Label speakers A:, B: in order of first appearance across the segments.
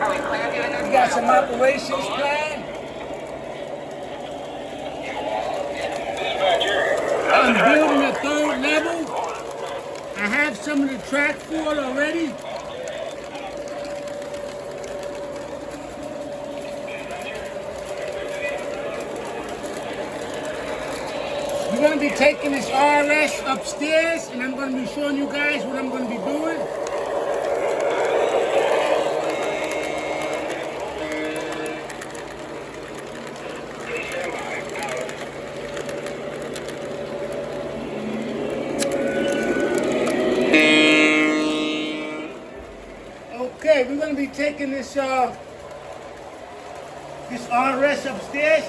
A: We got some operations planned. I'm building a third level. I have some of the track for it already. We're going to be taking this RS upstairs, and I'm going to be showing you guys what I'm going to be doing. Okay, we're going to be taking this RS upstairs.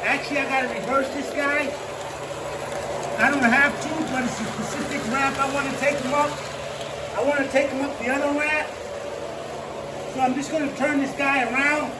A: Actually, I gotta reverse this guy. I don't have to, but it's a specific ramp. I want to take him up. I want to take him up the other ramp. So I'm just gonna turn this guy around.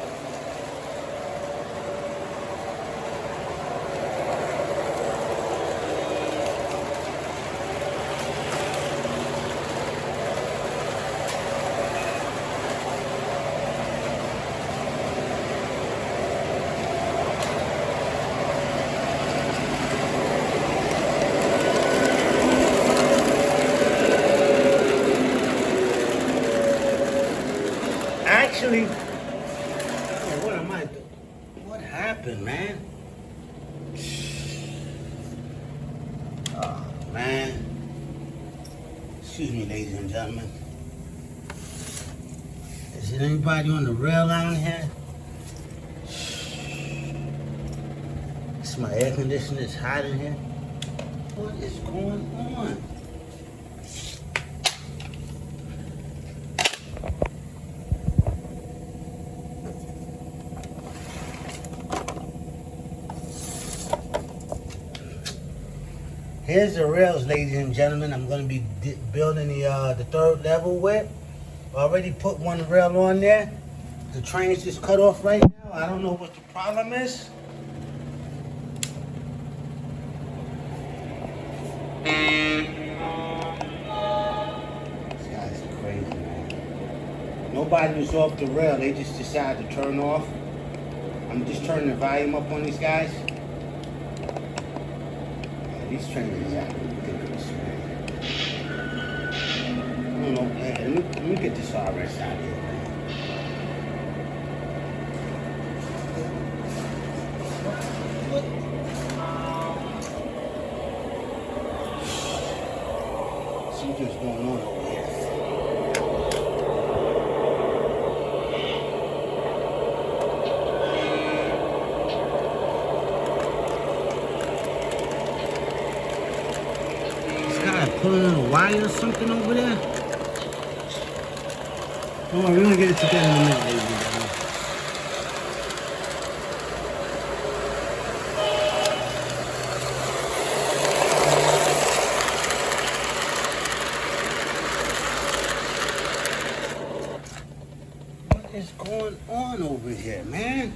A: Actually, what am I doing? What happened, man? Oh, man. Excuse me, ladies and gentlemen. Is there anybody on the rail line here? It's my air conditioner. It's hot in here. What is going on? Here's the rails, ladies and gentlemen. I'm going to be building the third level with. Already put one rail on there. The train's just cut off right now. I don't know what the problem is. These guys are crazy, man. Nobody was off the rail. They just decided to turn off. I'm just turning the volume up on these guys. These trains are ridiculous, man. I don't know, man. Let me get this RS out of here, man. See what's going on over here. Pulling on a wire or something over there. Don't worry, we're gonna get it together in a minute, ladies and gentlemen. What is going on over here, man?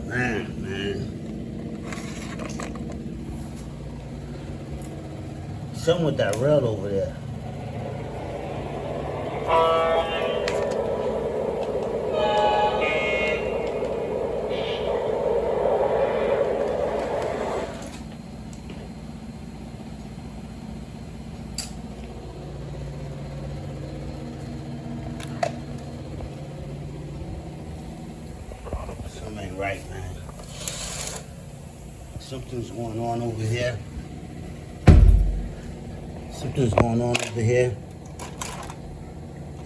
A: Man. Something with that rail over there. Something ain't right, man. Something's going on over here. Something's going on over here.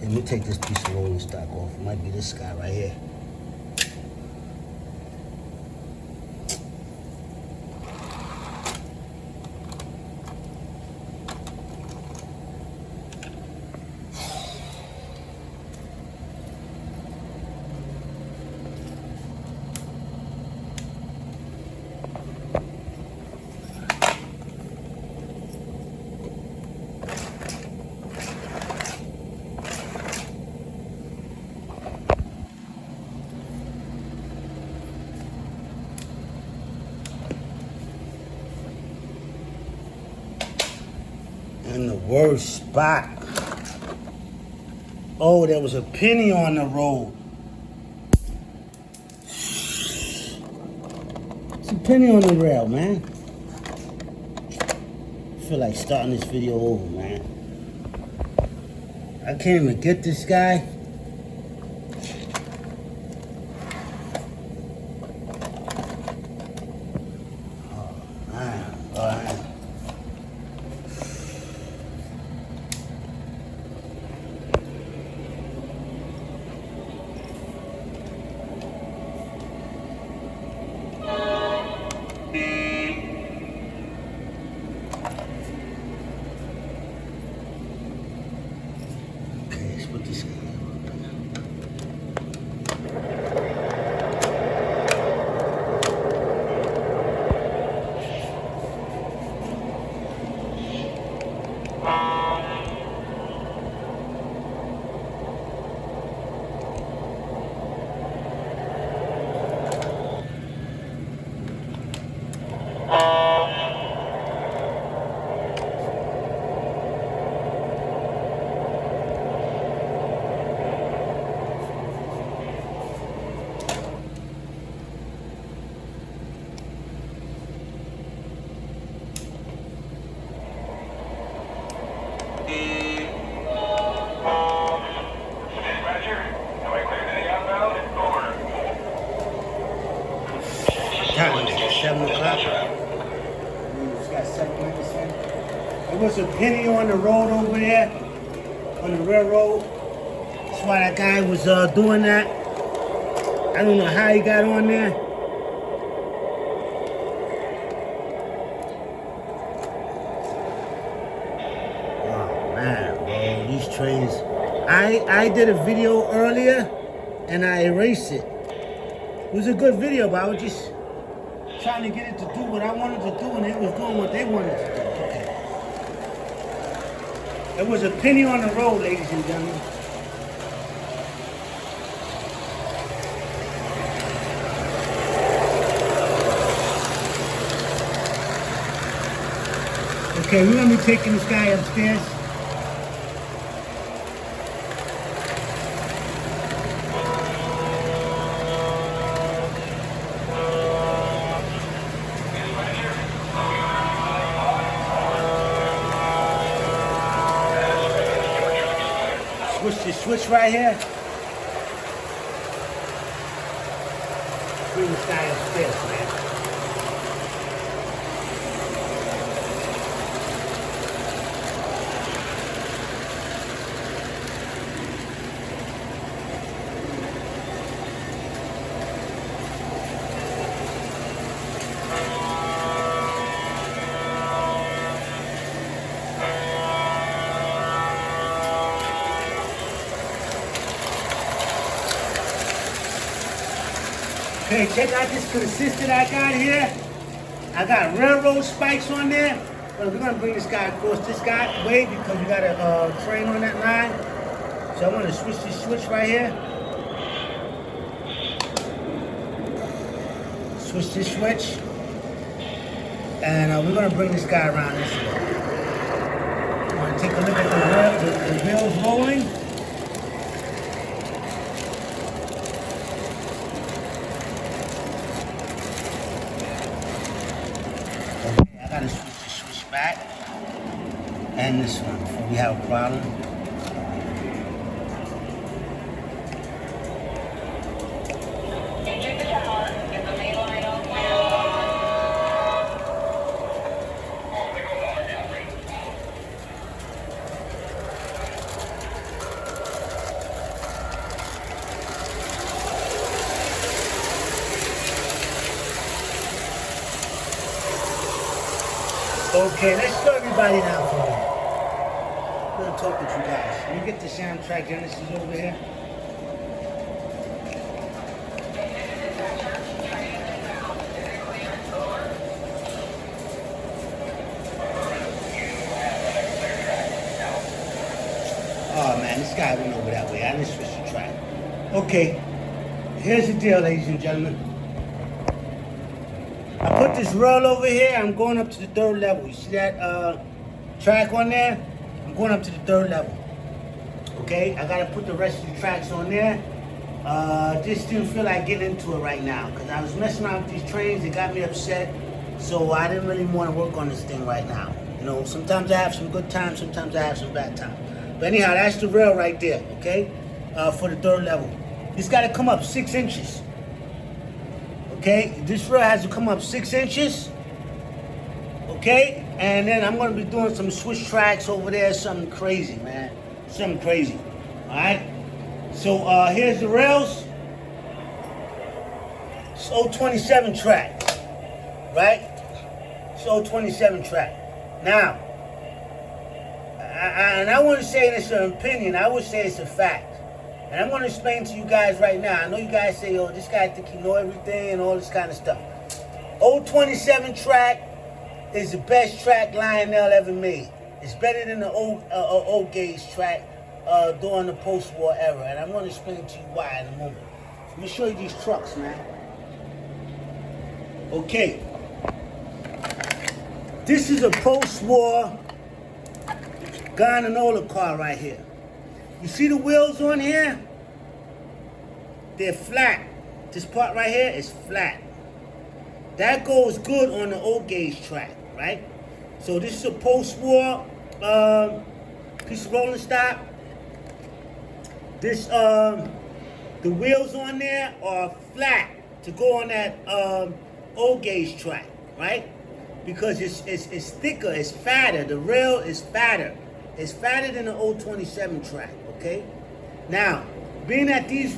A: Let me take this piece of rolling stock off. It might be this guy right here. worst spot. Oh, there was a penny on the road. It's a penny on the rail, man. I feel like starting this video over, man. I can't even get this guy. Oh, man. Put this in. Time is 7 o'clock. It's got 7 minutes in. There was a penny on the road over there, on the railroad. That's why that guy was doing that. I don't know how he got on there. Oh man, bro, these trains. I did a video earlier and I erased it. It was a good video, but I was just trying to get it to do what I wanted to do, and it was doing what they wanted to do. Okay. There was a penny on the road, ladies and gentlemen. Okay, we're gonna be taking this guy upstairs. Switch right here. Bring this guy upstairs, man. Okay, check out this consistent I got here. I got railroad spikes on there. But we're gonna bring this guy across this way because we got a train on that line. So I want to switch this switch right here. Switch this switch. And we're gonna bring this guy around this way. We're gonna take a look at the wheels rolling. I gotta switch the switch back and this one before we have a problem. Okay, let's slow everybody down for a minute. I'm gonna talk with you guys. Let me get the sound track Genesis over here. Oh man, this guy went over that way. I didn't switch the track. Okay, here's the deal, ladies and gentlemen. I put this rail over here. I'm going up to the third level. You see that track on there? going up to the third level. Okay, I gotta put the rest of the tracks on there. Just didn't feel like getting into it right now because I was messing around with these trains. It got me upset, so I didn't really want to work on this thing right now. You know, sometimes I have some good times, sometimes I have some bad times. But anyhow, that's the rail right there. Okay, for the third level, it's got to come up 6 inches. Okay, this rail has to come up 6 inches. Okay, and then I'm going to be doing some switch tracks over there, something crazy, man. Something crazy. All right. So here's the rails. It's 027 track, right? It's 027 track. Now, I want to say this is an opinion. I would say it's a fact. And I'm going to explain to you guys right now. I know you guys say, "Oh, this guy think he know everything" and all this kind of stuff. 027 track is the best track Lionel ever made. It's better than the Ogauge track during the post-war era. And I'm going to explain to you why in a moment. Let me show you these trucks, man. Okay. This is a post-war Ghana car right here. You see the wheels on here? They're flat. This part right here is flat. That goes good on the Ogauge track, right? So this is a post-war piece of rolling stock. This the wheels on there are flat to go on that Ogauge track, right? Because it's thicker, it's fatter. The rail is fatter. It's fatter than the 027 track. Okay. Now, being that these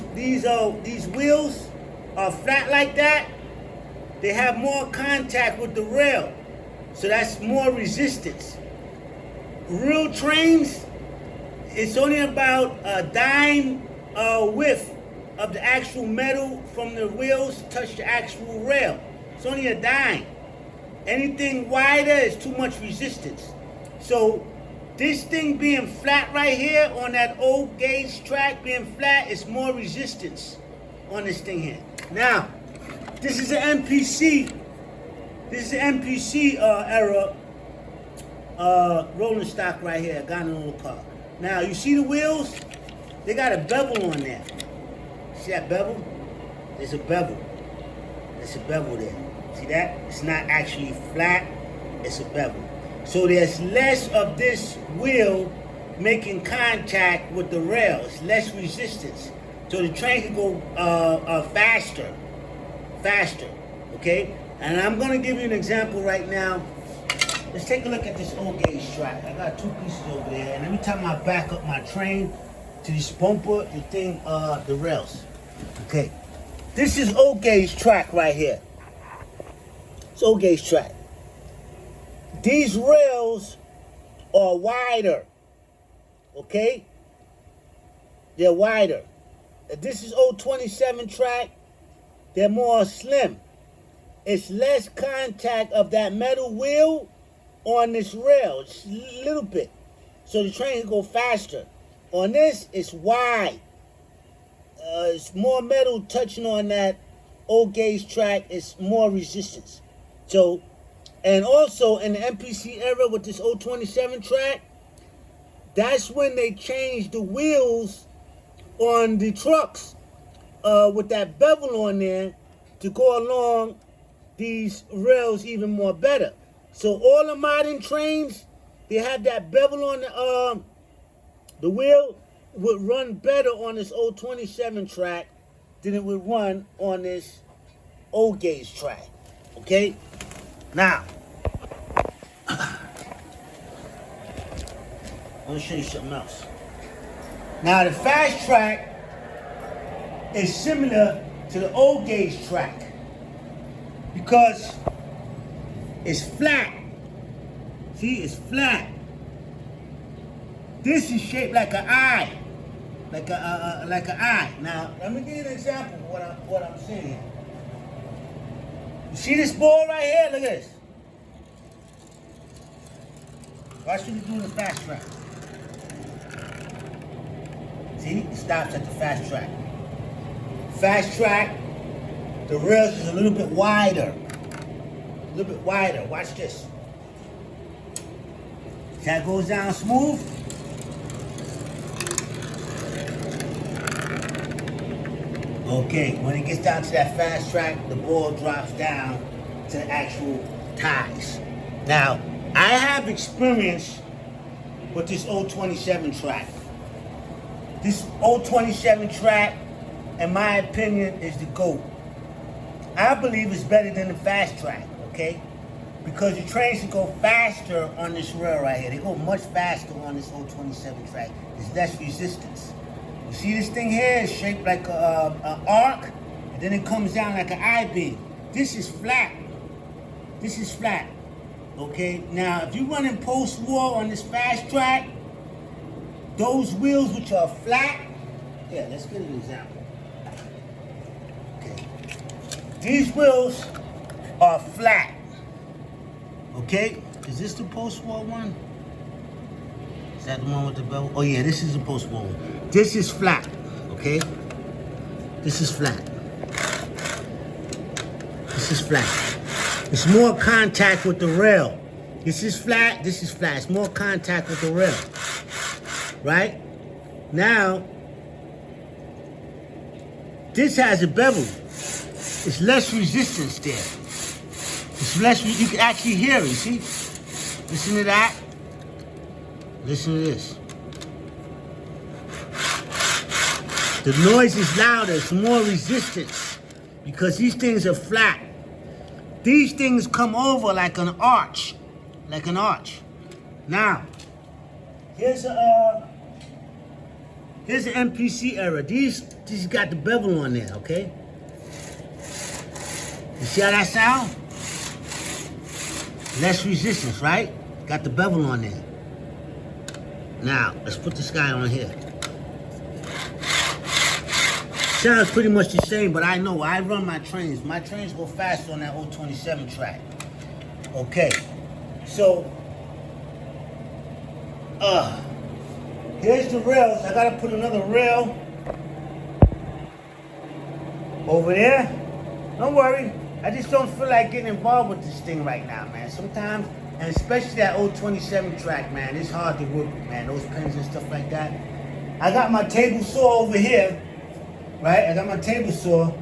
A: wheels are flat like that, they have more contact with the rail, so that's more resistance. Real trains, it's only about a dime width of the actual metal from the wheels touch the actual rail. It's only a dime. Anything wider is too much resistance. So this thing being flat right here on that Ogauge track being flat is more resistance on this thing here. Now, this is an MPC. This is an MPC era rolling stock right here, Ghana car. Now, you see the wheels? They got a bevel on there. See that bevel? There's a bevel. There's a bevel there. See that? It's not actually flat. It's a bevel. So there's less of this wheel making contact with the rail. It's less resistance. So the train can go faster. Okay? And I'm going to give you an example right now. Let's take a look at this Ogauge track. I got 2 pieces over there. And every time I back up my train to this bumper, the thing, the rails. Okay. This is Ogauge track right here. It's Ogauge track. These rails are wider. Okay? They're wider. This is 027 track. They're more slim. It's less contact of that metal wheel on this rail. It's a little bit. So the train can go faster. On this, it's wide. It's more metal touching on that Ogauge track. It's more resistance. So, and also in the MPC era with this 027 track, that's when they changed the wheels on the trucks with that bevel on there to go along these rails even more better. So all the modern trains, they have that bevel on the wheel would run better on this 027 track than it would run on this Ogauge track. Okay? Now, I want to show you something else. Now, the fast track is similar to the Ogauge track because it's flat. See, it's flat. This is shaped like an eye, like an eye. Now, let me give you an example of what I'm saying here. You see this ball right here? Look at this. Watch what you do in the fast track. See, it stops at the fast track. Fast track, the rails is a little bit wider. A little bit wider. Watch this. See how it goes down smooth? Okay, when it gets down to that fast track, the ball drops down to the actual ties. Now, I have experience with this 027 track. This 027 track, in my opinion, is the GOAT. I believe it's better than the fast track, okay? Because the trains can go faster on this rail right here. They go much faster on this 027 track. There's less resistance. You see this thing here is shaped like an arc, and then it comes down like an I-beam. This is flat. This is flat, okay? Now, if you're running post-war on this fast track, those wheels which are flat, yeah, let's get an example. Okay. These wheels are flat, okay? Is this the post-war one? Is that the one with the bevel? Oh yeah, this is the post-war one. This is flat, okay? This is flat. This is flat. It's more contact with the rail. This is flat, this is flat. It's more contact with the rail, right? Now, this has a bevel. It's less resistance there. It's less, you can actually hear it, see? Listen to that. Listen to this. The noise is louder, it's more resistance because these things are flat. These things come over like an arch, like an arch. Now, here's an MPC error. These got the bevel on there, okay? You see how that sound? Less resistance, right? Got the bevel on there. Now, let's put this guy on here. Sounds pretty much the same, but I know I run my trains. My trains go faster on that 027 track. Okay, so here's the rails. I gotta put another rail over there. Don't worry, I just don't feel like getting involved with this thing right now, man. Sometimes, and especially that 027 track, man, it's hard to work with, man. Those pins and stuff like that. I got my table saw over here. Right, I got my table saw,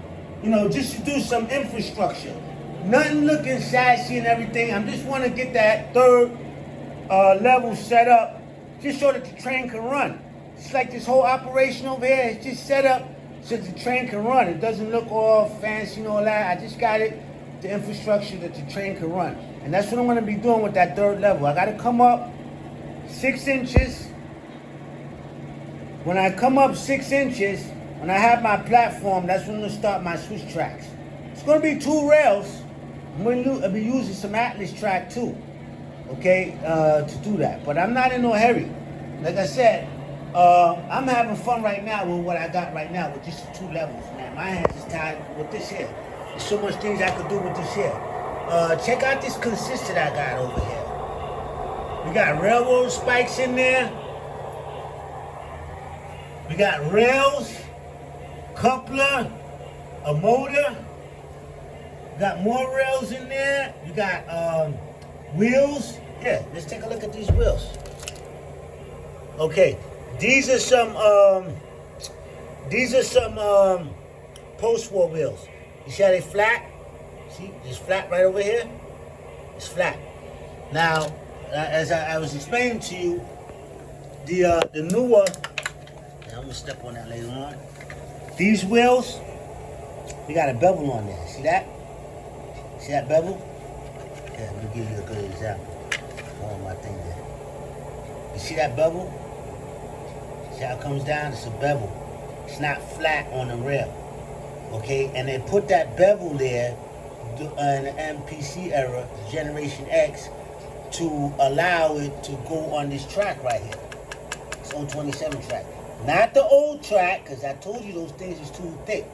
A: you know, just to do some infrastructure. Nothing looking sassy and everything. I just want to get that third level set up just so that the train can run. It's like this whole operation over here is just set up so that the train can run. It doesn't look all fancy and all that. I just got it, the infrastructure that the train can run. And that's what I'm going to be doing with that third level. I got to come up 6 inches. When I come up 6 inches, when I have my platform, that's when I'm going to start my switch tracks. It's going to be 2 rails. I'm going to be using some Atlas track too, okay, to do that. But I'm not in no hurry. Like I said, I'm having fun right now with what I got right now with just the 2 levels, man. My hands is tied with this here. There's so much things I could do with this here. Check out this consistent I got over here. We got railroad spikes in there. We got rails. Coupler, a motor, got more rails in there. You got wheels. Yeah, let's take a look at these wheels. Okay, these are some post-war wheels. You see how they flat? See, it's flat right over here. It's flat. Now, as I was explaining to you, the newer. I'm gonna step on that later on. These wheels, we got a bevel on there. See that? See that bevel? Yeah, let me give you a good example. On my thing there. You see that bevel? See how it comes down? It's a bevel. It's not flat on the rail. Okay? And they put that bevel there in the MPC era, Generation X, to allow it to go on this track right here. It's on 27 track. Not the old track, because I told you those things is too thick.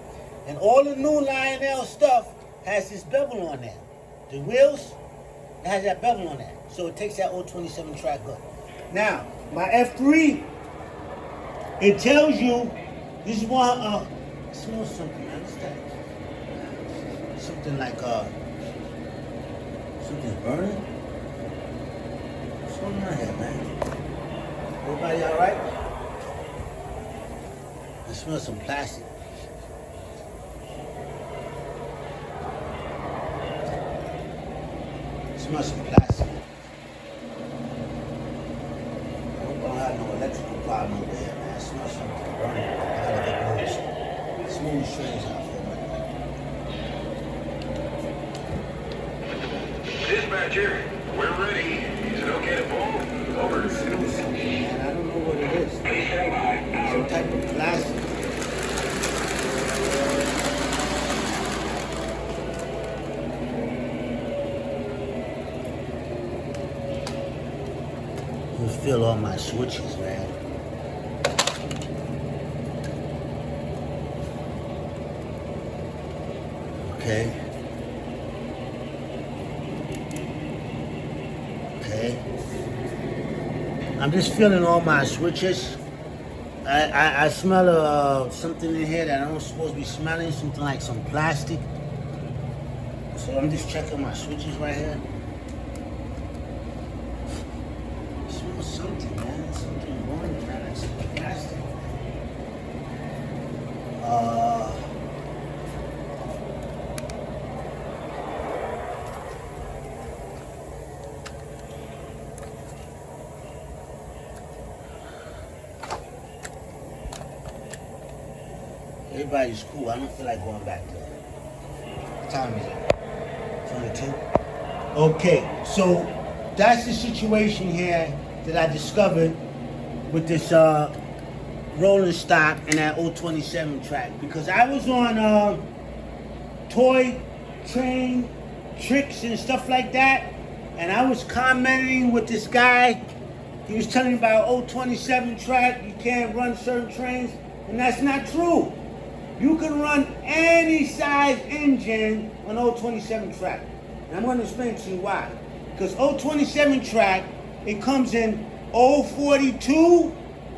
A: And all the new Lionel stuff has this bevel on there. The wheels, it has that bevel on there. So it takes that old 27 track good. Now, my F3, it tells you, this is one, it smells something, man. What's that? Something like, something's burning? What's going on here, man? Everybody all right? I smell some plastic. smell some plastic. I hope I don't have no electrical problem over here, man. I smell something burning. I gotta get those smooth trains out for a minute.
B: Dispatcher, we're ready. Is it okay to pull? Over.
A: Man, I don't know what it is. Some type of plastic. You feel all my switches, man. Okay. Okay. I'm just feeling all my switches. I smell something in here that I don't supposed to be smelling, something like some plastic. So I'm just checking my switches right here. I smell something, man. Something burning, man. Like some plastic. Everybody's cool. I don't feel like going back there. What time is it? 22? Okay, so that's the situation here that I discovered with this rolling stock and that 027 track. Because I was on toy train tricks and stuff like that, and I was commenting with this guy. He was telling me about 027 track, you can't run certain trains, and that's not true. You can run any size engine on 027 track. And I'm going to explain to you why. Because 027 track, it comes in 042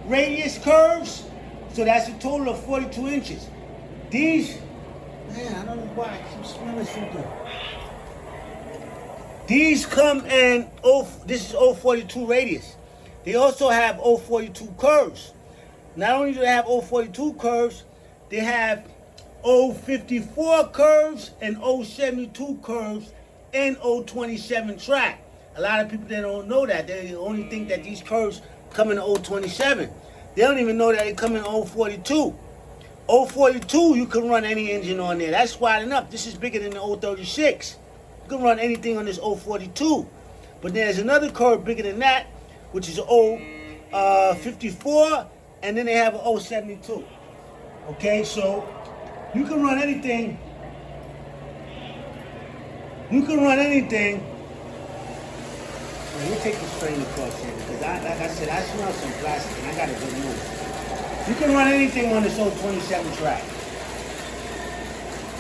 A: radius curves. So that's a total of 42 inches. These, man, I don't know why I keep smelling something. These come in, this is 042 radius. They also have 042 curves. Not only do they have 042 curves, they have 054 curves and 072 curves in 027 track. A lot of people, they don't know that. They only think that these curves come in 027. They don't even know that they come in 042. 042, you can run any engine on there. That's wide enough. This is bigger than the 036. You can run anything on this 042. But there's another curve bigger than that, which is 054, and then they have an 072. Okay, so you can run anything. You can run anything. Let me take this train across here because, like I said, I smell some plastic and I got a good move. You can run anything on this 027 track.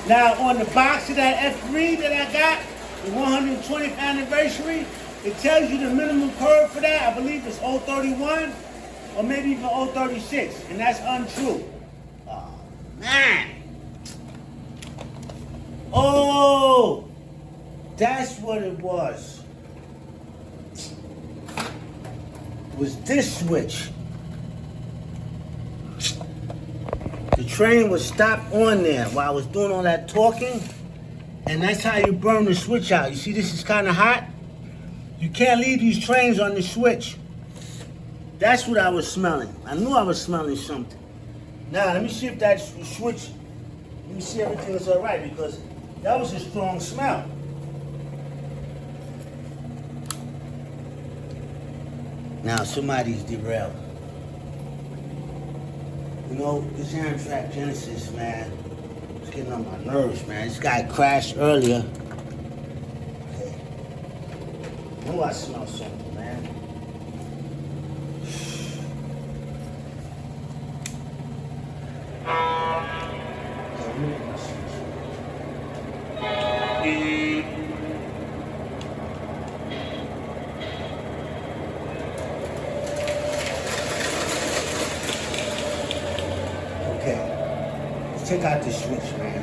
A: Now, on the box of that F3 that I got, the 120th anniversary, it tells you the minimum curve for that. I believe it's 031 or maybe even 036, and that's untrue. Man. Oh, that's what it was. It was this switch. The train was stopped on there while I was doing all that talking, and that's how you burn the switch out. You see, this is kind of hot. You can't leave these trains on the switch. That's what I was smelling. I knew I was smelling something. Now, let me see if that switch, let me see everything is all right, because that was a strong smell. Now, somebody's derailed. You know, this Amtrak Genesis, man, it's getting on my nerves, man. This guy crashed earlier. Okay. I know I smell something, man. Check out this switch, man.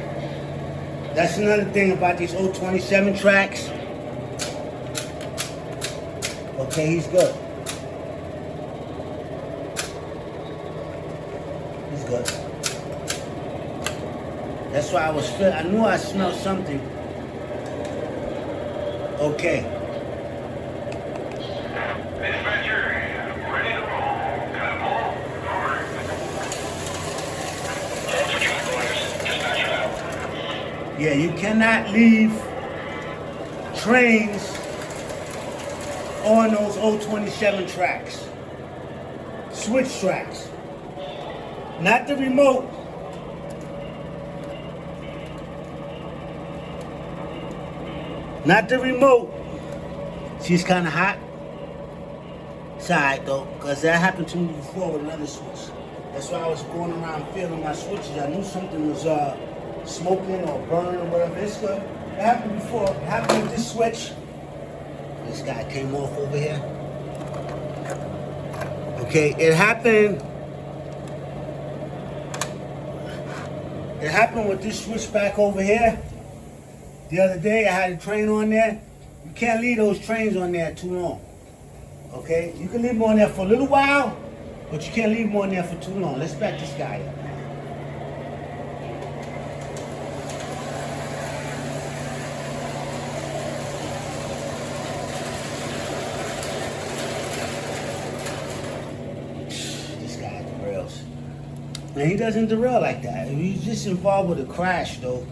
A: That's another thing about these 027 tracks. Okay, he's good. He's good. That's why I knew I smelled something. Okay. Yeah, you cannot leave trains on those 027 tracks. Switch tracks. Not the remote. Not the remote. She's kind of hot. It's alright though, because that happened to me before with another switch. That's why I was going around feeling my switches. I knew something was smoking or burning or whatever. It's good. It happened before. It happened with this switch. This guy came off over here. Okay, it happened. It happened with this switch back over here. The other day I had a train on there. You can't leave those trains on there too long. Okay? You can leave them on there for a little while, but you can't leave them on there for too long. Let's back this guy up. This guy derails. And he doesn't derail like that. He's just involved with a crash, though.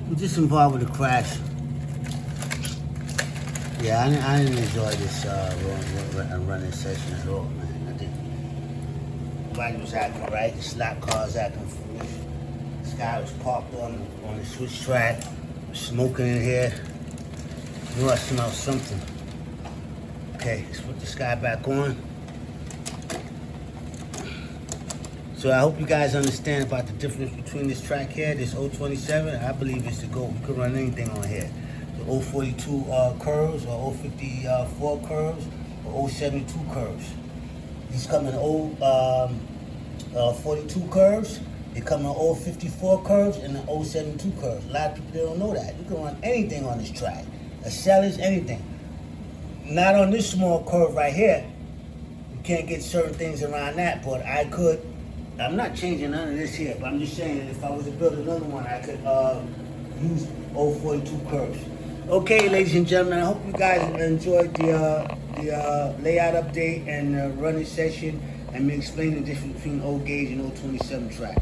A: He's just involved with a crash. Yeah, I didn't enjoy this running session at all, man. I didn't. Nobody was acting right. The slot cars acting foolish. This guy was parked on the switch track, smoking in here. I knew I smelled something. Okay, let's put this guy back on. So I hope you guys understand about the difference between this track here, this 027. I believe it's the GOAT. You can run anything on here. The 042 curves or 054 curves or 072 curves. These come in 42 curves. They come in 054 curves and the 072 curves. A lot of people don't know that. You can run anything on this track. A cellars, anything. Not on this small curve right here. You can't get certain things around that, but I could. I'm not changing none of this here, but I'm just saying that if I was to build another one, I could use 042 curves. Okay, ladies and gentlemen, I hope you guys enjoyed the layout update and running session and me explaining the difference between Ogauge and 027 track.